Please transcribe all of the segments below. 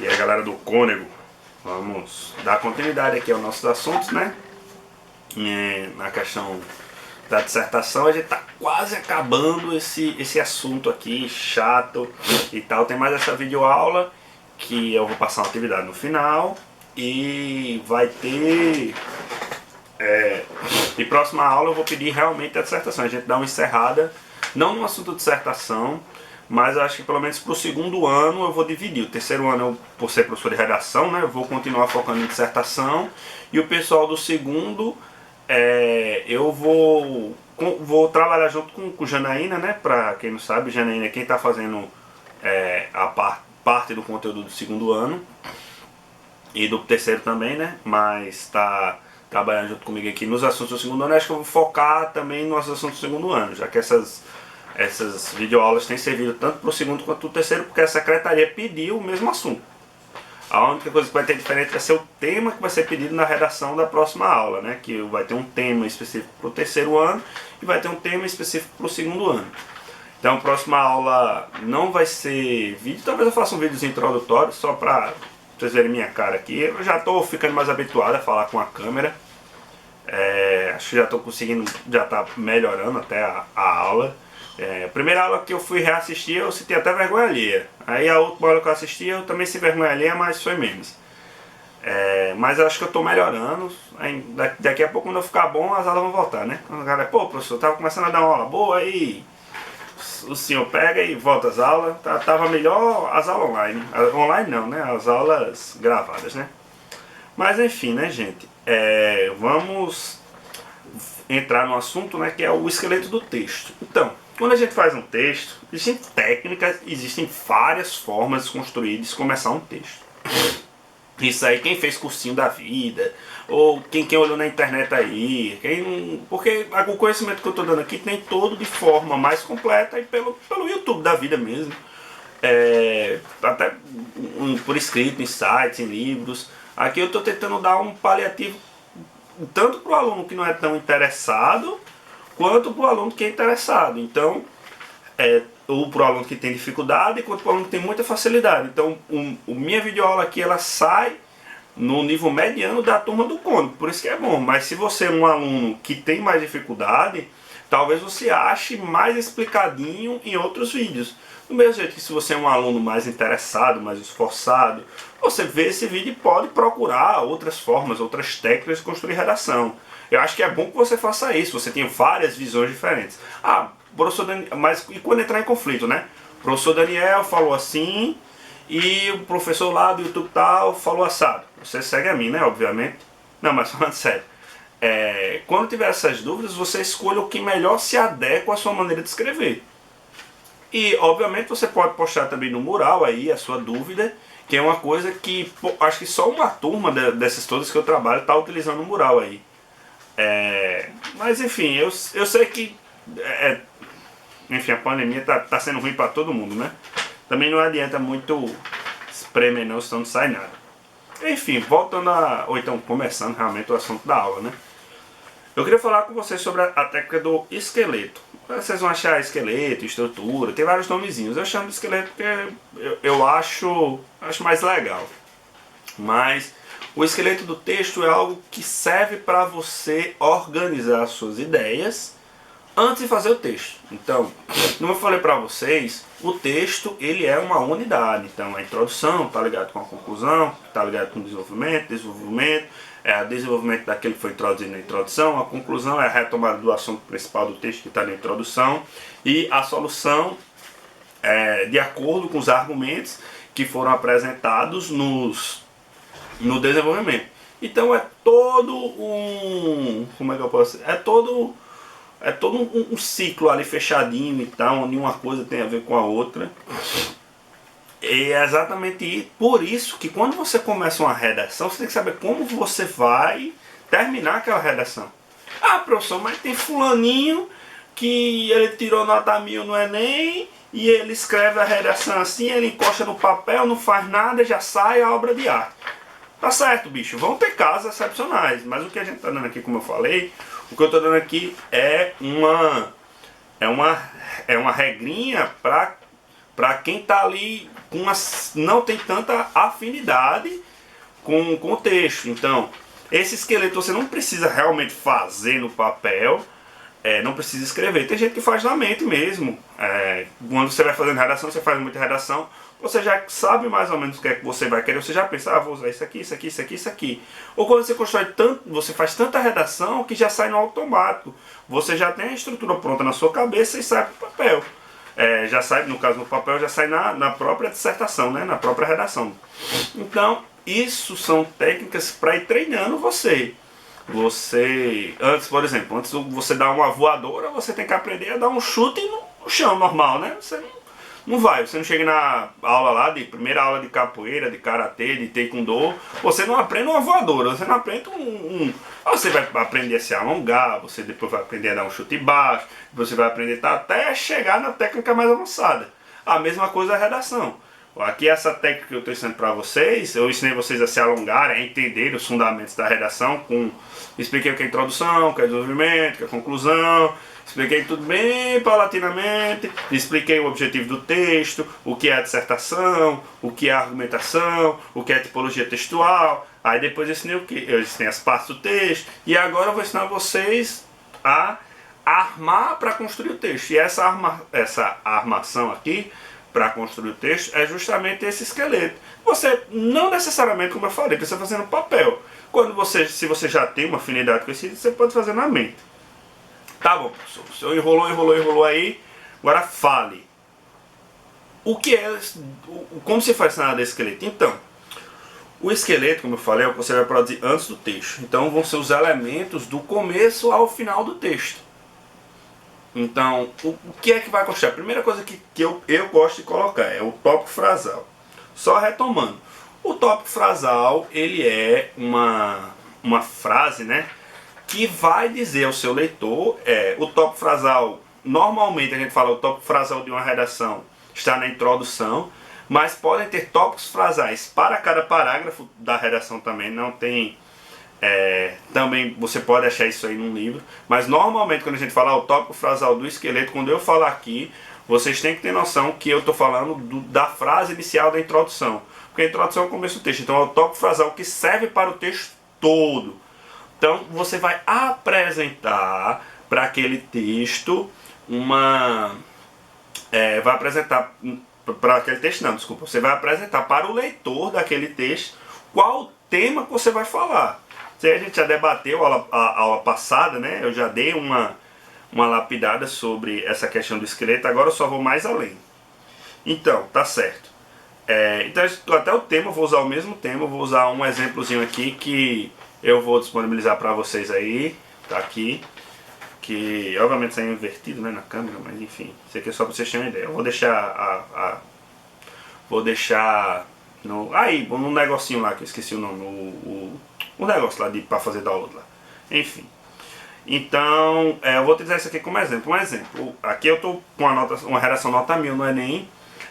E aí, galera do Cônego, vamos dar continuidade aqui aos nossos assuntos, né? Na questão da dissertação, a gente tá quase acabando esse assunto aqui, chato e tal. Tem mais essa videoaula que eu vou passar uma atividade no final e vai ter... E próxima aula eu vou pedir realmente a dissertação. A gente dá uma encerrada, não no assunto de dissertação, mas acho que pelo menos para o segundo ano eu vou dividir. O terceiro ano, eu, por ser professor de redação, né, eu vou continuar focando em dissertação. E o pessoal do segundo, eu vou trabalhar junto com Janaína, né? Para quem não sabe, Janaína é quem está fazendo a parte do conteúdo do segundo ano. E do terceiro também, né? Mas está trabalhando junto comigo aqui nos assuntos do segundo ano. Acho que eu vou focar também nos assuntos do segundo ano, já que essas videoaulas têm servido tanto para o segundo quanto para o terceiro, porque a secretaria pediu o mesmo assunto. A única coisa que vai ter diferente vai ser o tema que vai ser pedido na redação da próxima aula, né? Que vai ter um tema específico para o terceiro ano e vai ter um tema específico para o segundo ano. Então a próxima aula não vai ser vídeo, talvez eu faça um vídeo introdutório só para vocês verem minha cara aqui. Eu já estou ficando mais habituado a falar com a câmera. Acho que já estou conseguindo, já está melhorando até a aula. A primeira aula que eu fui reassistir eu senti até vergonha alheia. Aí a última aula que eu assisti eu também senti vergonha alheia, mas foi menos. Mas eu acho que eu estou melhorando. Daqui a pouco, quando eu ficar bom, as aulas vão voltar, né? Quando o cara, pô, professor, estava começando a dar uma aula boa, aí o senhor pega e volta às aulas. Tava melhor as aulas online. Online não, né? As aulas gravadas, né? Mas enfim, né, gente? Vamos entrar no assunto, né, que é o esqueleto do texto. Então, quando a gente faz um texto, existem técnicas, existem várias formas de construir, de começar um texto. Isso aí, quem fez cursinho da vida, ou quem olhou na internet aí, porque o conhecimento que eu estou dando aqui tem todo de forma mais completa e pelo YouTube da vida mesmo. Até por escrito, em sites, em livros. Aqui eu estou tentando dar um paliativo tanto para o aluno que não é tão interessado, quanto para o aluno que é interessado. Então, ou para o aluno que tem dificuldade, quanto para o aluno que tem muita facilidade. Então, minha videoaula aqui, ela sai no nível mediano da turma do Cônego, por isso que é bom. Mas se você é um aluno que tem mais dificuldade, talvez você ache mais explicadinho em outros vídeos. Do mesmo jeito que se você é um aluno mais interessado, mais esforçado, você vê esse vídeo e pode procurar outras formas, outras técnicas de construir redação. Eu acho que é bom que você faça isso, você tem várias visões diferentes. Professor Daniel, mas e quando entrar em conflito, né? O professor Daniel falou assim e o professor lá do YouTube tal falou assado. Você segue a mim, né? Obviamente. Não, mas falando sério. Quando tiver essas dúvidas, você escolha o que melhor se adequa à sua maneira de escrever. E, obviamente, você pode postar também no mural aí a sua dúvida, que é uma coisa que acho que só uma turma dessas todas que eu trabalho está utilizando o mural aí. Mas, enfim, eu sei que enfim, a pandemia tá sendo ruim para todo mundo, né? Também não adianta muito espremer não, senão não sai nada. Enfim, voltando ou então começando realmente o assunto da aula, né? Eu queria falar com vocês sobre a técnica do esqueleto. Vocês vão achar esqueleto, estrutura, tem vários nomezinhos. Eu chamo de esqueleto porque eu acho mais legal. Mas o esqueleto do texto é algo que serve para você organizar as suas ideias antes de fazer o texto. Então, como eu falei para vocês, o texto ele é uma unidade. Então, a introdução está ligado com a conclusão, está ligado com o desenvolvimento, o desenvolvimento daquele que foi introduzido na introdução, a conclusão é a retomada do assunto principal do texto que está na introdução e a solução de acordo com os argumentos que foram apresentados no desenvolvimento. Então, é todo um... como é que eu posso dizer? É todo um ciclo ali fechadinho e tal, onde uma coisa tem a ver com a outra. E é exatamente por isso que quando você começa uma redação, você tem que saber como você vai terminar aquela redação. Professor, mas tem fulaninho que ele tirou nota 1000 no Enem e ele escreve a redação assim, ele encosta no papel, não faz nada, já sai a obra de arte. Tá certo, bicho, vão ter casos excepcionais, mas o que a gente tá dando aqui, como eu falei, o que eu tô dando aqui é uma regrinha para para quem está ali não tem tanta afinidade com o texto. Então, esse esqueleto você não precisa realmente fazer no papel, não precisa escrever. Tem gente que faz na mente mesmo. Quando você vai fazendo redação, você faz muita redação, você já sabe mais ou menos o que é que você vai querer, você já pensa, vou usar isso aqui, isso aqui, isso aqui, isso aqui. Ou quando você constrói você faz tanta redação que já sai no automático. Você já tem a estrutura pronta na sua cabeça e sai para o papel. Já sai, no caso no papel, já sai na própria dissertação, né? Na própria redação. Então, isso são técnicas para ir treinando você. Antes, por exemplo, antes de você dar uma voadora, você tem que aprender a dar um chute no chão normal, né? Você você não chega na aula lá, primeira aula de capoeira, de karatê, de taekwondo, você não aprende uma voadora, você não aprende você vai aprender a se alongar, você depois vai aprender a dar um chute baixo, depois você vai aprender até chegar na técnica mais avançada. A mesma coisa a redação. Aqui essa técnica que eu estou ensinando para vocês, eu ensinei vocês a se alongarem, a entender os fundamentos da redação, expliquei o que é introdução, o que é desenvolvimento, o que é conclusão, expliquei tudo bem paulatinamente, expliquei o objetivo do texto, o que é a dissertação, o que é a argumentação, o que é a tipologia textual. Aí depois eu ensinei eu ensinei as partes do texto, e agora eu vou ensinar vocês a armar para construir o texto. E essa armação aqui para construir o texto é justamente esse esqueleto. Você não necessariamente, como eu falei, precisa fazer no papel. Se você já tem uma afinidade com esse, você pode fazer na mente. Tá bom, professor. O senhor enrolou aí. Agora fale. Como se faz nada desse esqueleto? Então, o esqueleto, como eu falei, é o que você vai produzir antes do texto. Então, vão ser os elementos do começo ao final do texto. Então, o que é que vai constar? A primeira coisa que eu gosto de colocar é o tópico frasal. Só retomando. O tópico frasal, ele é uma frase, né, que vai dizer ao seu leitor, o tópico frasal, normalmente a gente fala o tópico frasal de uma redação está na introdução, mas podem ter tópicos frasais para cada parágrafo da redação também, não tem... também você pode achar isso aí num livro, mas normalmente quando a gente fala o tópico frasal do esqueleto, quando eu falar aqui, vocês têm que ter noção que eu estou falando da frase inicial da introdução, porque a introdução é o começo do texto, então é o tópico frasal que serve para o texto todo. Então você vai apresentar para aquele texto vai apresentar para aquele texto, não, desculpa, você vai apresentar para o leitor daquele texto qual tema que você vai falar. A gente já debateu a aula passada, né? Eu já dei uma lapidada sobre essa questão do esqueleto, agora eu só vou mais além. Então, tá certo. Então, até o tema, eu vou usar o mesmo tema, eu vou usar um exemplozinho aqui que eu vou disponibilizar para vocês aí, tá aqui. Que obviamente saiu invertido, né, na câmera, mas enfim, isso aqui é só para vocês terem uma ideia. Eu vou deixar no negocinho lá que eu esqueci o nome, o negócio lá para fazer download lá. Enfim. Então, eu vou utilizar isso aqui como exemplo. Um exemplo, aqui eu estou com uma redação nota 1000 no Enem,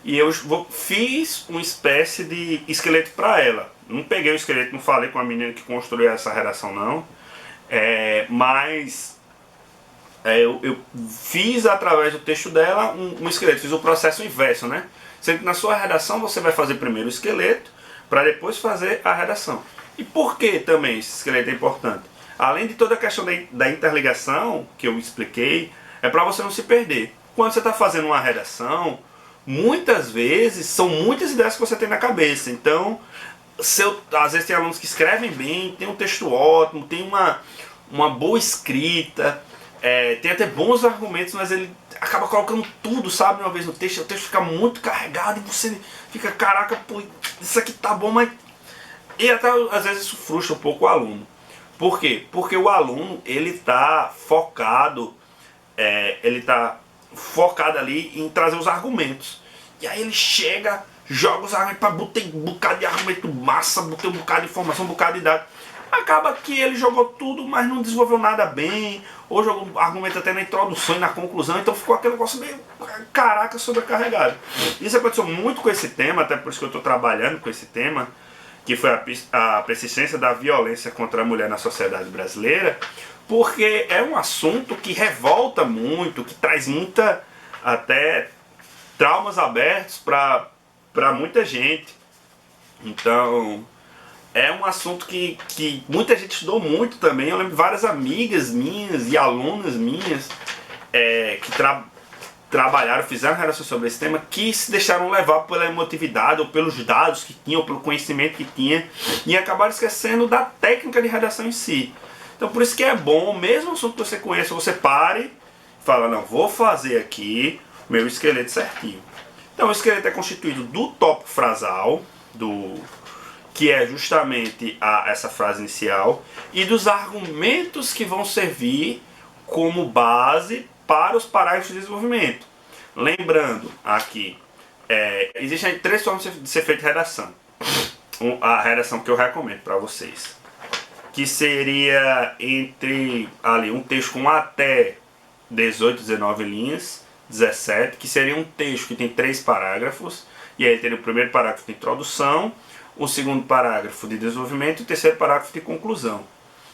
e eu fiz uma espécie de esqueleto para ela. Não peguei o esqueleto, não falei com a menina que construiu essa redação não, mas eu fiz através do texto dela um esqueleto, fiz o processo inverso, né? Sendo que na sua redação você vai fazer primeiro o esqueleto, para depois fazer a redação. E por que também esse esqueleto é importante? Além de toda a questão da interligação que eu expliquei, é para você não se perder. Quando você está fazendo uma redação, muitas vezes são muitas ideias que você tem na cabeça. Então, às vezes tem alunos que escrevem bem, tem um texto ótimo, tem uma boa escrita, tem até bons argumentos, mas ele acaba colocando tudo, sabe, uma vez no texto, o texto fica muito carregado e você fica, caraca, pô, isso aqui tá bom, mas... E até às vezes isso frustra um pouco o aluno. Por quê? Porque o aluno, ele tá focado, ali em trazer os argumentos. E aí ele chega, joga os argumentos, botei um bocado de argumento massa, botei um bocado de informação, um bocado de dados. Acaba que ele jogou tudo, mas não desenvolveu nada bem, ou jogou argumento até na introdução e na conclusão, então ficou aquele negócio meio, caraca, sobrecarregado. Isso aconteceu muito com esse tema, até por isso que eu estou trabalhando com esse tema, que foi a persistência da violência contra a mulher na sociedade brasileira, porque é um assunto que revolta muito, que traz muita, até traumas abertos para muita gente. Então, é um assunto que muita gente estudou muito também. Eu lembro de várias amigas minhas e alunas minhas que trabalharam, fizeram redação sobre esse tema, que se deixaram levar pela emotividade, ou pelos dados que tinham, ou pelo conhecimento que tinha, e acabaram esquecendo da técnica de redação em si. Então por isso que é bom, mesmo assunto que você conheça, você pare e fala, não, vou fazer aqui meu esqueleto certinho. Então o esqueleto é constituído do tópico frasal, que é justamente essa frase inicial, e dos argumentos que vão servir como base para os parágrafos de desenvolvimento. Lembrando aqui, existem 3 formas de ser feita redação. A redação que eu recomendo para vocês, que seria entre ali um texto com até 18, 19 linhas, 17, que seria um texto que tem 3 parágrafos, e aí teria o primeiro parágrafo de introdução, o segundo parágrafo de desenvolvimento e o terceiro parágrafo de conclusão.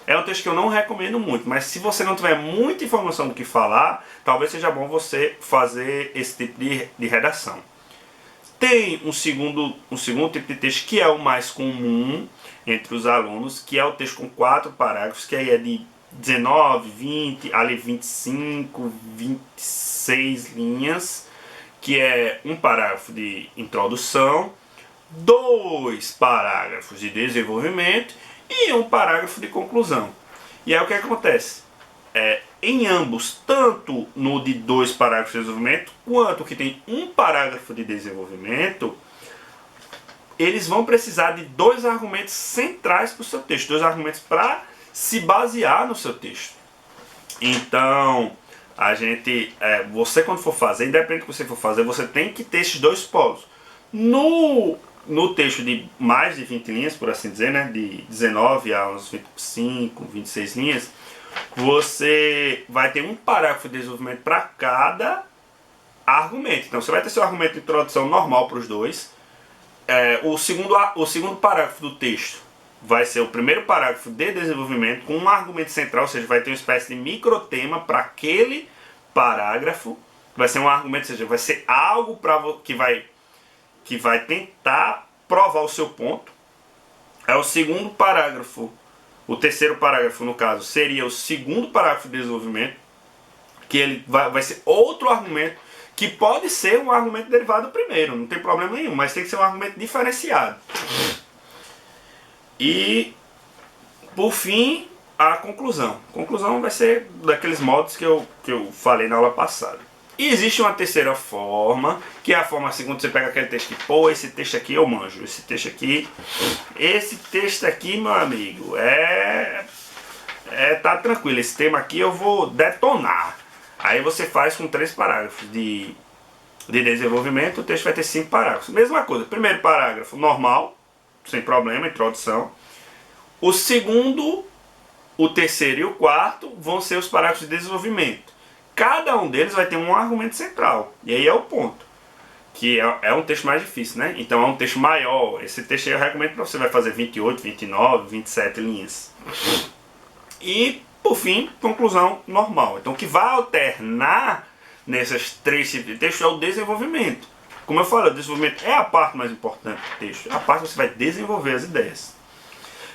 É um texto que eu não recomendo muito, mas se você não tiver muita informação do que falar, talvez seja bom você fazer esse tipo de redação. Tem um segundo tipo de texto que é o mais comum entre os alunos, que é o texto com 4 parágrafos, que aí é de 19, 20, ali 25, 26 linhas, que é um parágrafo de introdução, 2 parágrafos de desenvolvimento e um parágrafo de conclusão. E aí o que acontece? Em ambos, tanto no de 2 parágrafos de desenvolvimento, quanto que tem um parágrafo de desenvolvimento, eles vão precisar de 2 argumentos centrais para o seu texto, 2 argumentos para se basear no seu texto. Então, você quando for fazer, independente do que você for fazer, você tem que ter esses 2 polos. No texto de mais de 20 linhas, por assim dizer, né, de 19 a uns 25, 26 linhas, você vai ter um parágrafo de desenvolvimento para cada argumento. Então você vai ter seu argumento de introdução normal para os 2. O segundo parágrafo do texto vai ser o primeiro parágrafo de desenvolvimento com um argumento central, ou seja, vai ter uma espécie de microtema para aquele parágrafo. Vai ser um argumento, ou seja, vai ser algo que vai tentar provar o seu ponto. O segundo parágrafo, o terceiro parágrafo no caso, seria o segundo parágrafo de desenvolvimento, que ele vai ser outro argumento, que pode ser um argumento derivado do primeiro, não tem problema nenhum, mas tem que ser um argumento diferenciado. E, por fim, a conclusão. A conclusão vai ser daqueles modos que eu falei na aula passada. E existe uma terceira forma, que é a forma assim, quando você pega aquele texto que, pô, esse texto aqui eu manjo, esse texto aqui, meu amigo, tá tranquilo, esse tema aqui eu vou detonar. Aí você faz com 3 parágrafos de desenvolvimento, o texto vai ter 5 parágrafos. Mesma coisa, primeiro parágrafo normal, sem problema, introdução. O segundo, o terceiro e o quarto vão ser os parágrafos de desenvolvimento. Cada um deles vai ter um argumento central. E aí é o ponto. Que é um texto mais difícil, né? Então é um texto maior. Esse texto aí eu recomendo para você. Vai fazer 28, 29, 27 linhas. E, por fim, conclusão normal. Então o que vai alternar nessas 3 tipos de texto é o desenvolvimento. Como eu falei, o desenvolvimento é a parte mais importante do texto. É a parte que você vai desenvolver as ideias.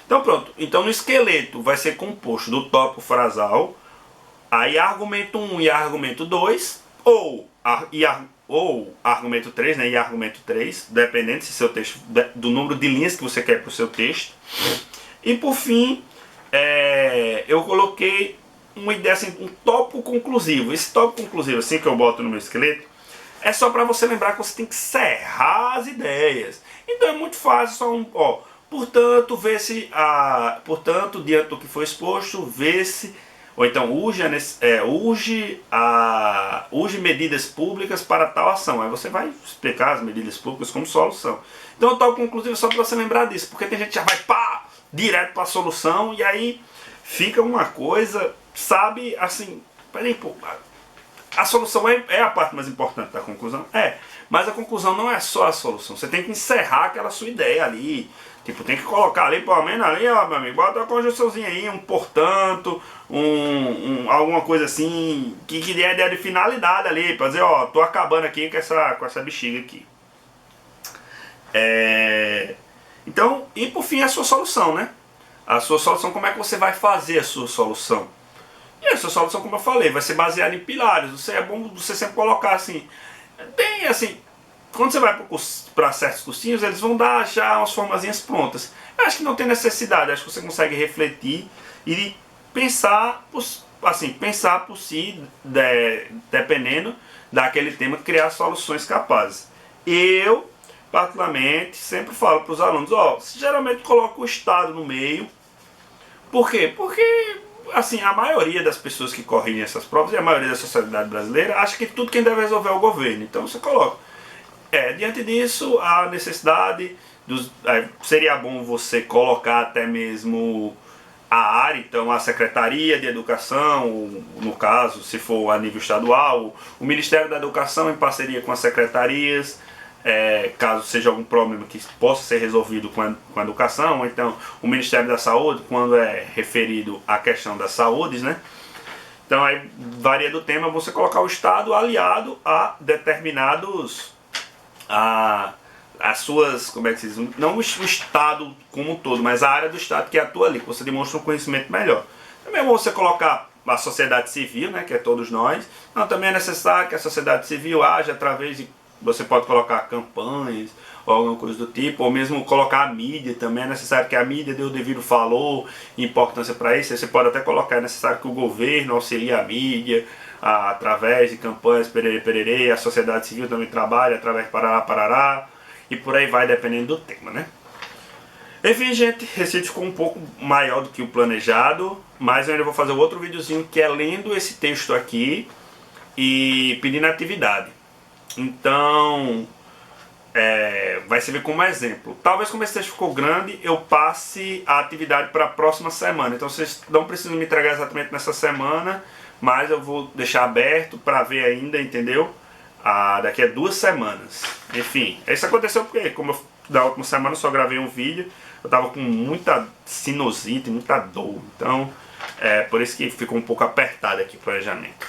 Então pronto. Então no esqueleto vai ser composto do tópico frasal, aí argumento 1 e argumento 2, ou argumento 3, né, e argumento 3, dependendo se seu texto, do número de linhas que você quer para o seu texto. E por fim, eu coloquei uma ideia assim, um tópico conclusivo. Esse tópico conclusivo, assim que eu boto no meu esqueleto, é só para você lembrar que você tem que cerrar as ideias. Então é muito fácil, só portanto, diante do que foi exposto, vê-se. Ou então, urge medidas públicas para tal ação. Aí você vai explicar as medidas públicas como solução. Então, o tópico conclusivo é só para você lembrar disso. Porque tem gente que já vai direto para a solução. E aí fica uma coisa, sabe, assim, peraí, pô, a solução é a parte mais importante da conclusão? Mas a conclusão não é só a solução. Você tem que encerrar aquela sua ideia ali. Tipo, tem que colocar ali, pelo menos ali, ó, meu amigo, bota uma conjunçãozinha aí, um portanto, alguma coisa assim, que dê ideia de finalidade ali, pra dizer, ó, tô acabando aqui com essa bexiga aqui. Então, e por fim a sua solução, né? A sua solução, como é que você vai fazer a sua solução? E a sua solução, como eu falei, vai ser baseada em pilares. É bom você sempre colocar assim, tem assim, quando você vai para certos cursinhos, eles vão dar já umas formazinhas prontas. Eu acho que não tem necessidade, acho que você consegue refletir e pensar, assim, pensar por si, dependendo daquele tema, criar soluções capazes. Eu, particularmente, sempre falo para os alunos, ó, geralmente coloco o Estado no meio. Por quê? Porque assim, a maioria das pessoas que correm essas provas e a maioria da sociedade brasileira acha que tudo quem deve resolver é o governo. Então você coloca. Diante disso, a necessidade seria bom você colocar até mesmo a área, então a Secretaria de Educação, no caso, se for a nível estadual, o Ministério da Educação em parceria com as secretarias, caso seja algum problema que possa ser resolvido com a educação, ou então o Ministério da Saúde, quando é referido à questão das saúdes, né? Então aí varia do tema, você colocar o Estado aliado a determinados as suas, como é que se diz, não o Estado como um todo, mas a área do Estado que atua ali, que você demonstra um conhecimento melhor. Também é bom você colocar a sociedade civil, né, que é todos nós. Não, também é necessário que a sociedade civil haja através de, você pode colocar campanhas ou alguma coisa do tipo, ou mesmo colocar a mídia. Também é necessário que a mídia dê o devido valor e importância para isso. Você pode até colocar, é necessário que o governo auxilie a mídia através de campanhas, pererê, pererê, a sociedade civil também trabalha através de parará, parará, e por aí vai, dependendo do tema, né? Enfim, gente, esse vídeo ficou um pouco maior do que o planejado, mas eu ainda vou fazer outro videozinho que é lendo esse texto aqui e pedindo atividade. Então, vai servir como exemplo. Talvez como esse texto ficou grande, eu passe a atividade para a próxima semana. Então vocês não precisam me entregar exatamente nessa semana, mas eu vou deixar aberto para ver ainda, entendeu? Daqui a 2 semanas. Enfim, isso aconteceu porque, como eu, da última semana eu só gravei um vídeo, eu tava com muita sinusite, muita dor. Então, por isso que ficou um pouco apertado aqui o planejamento.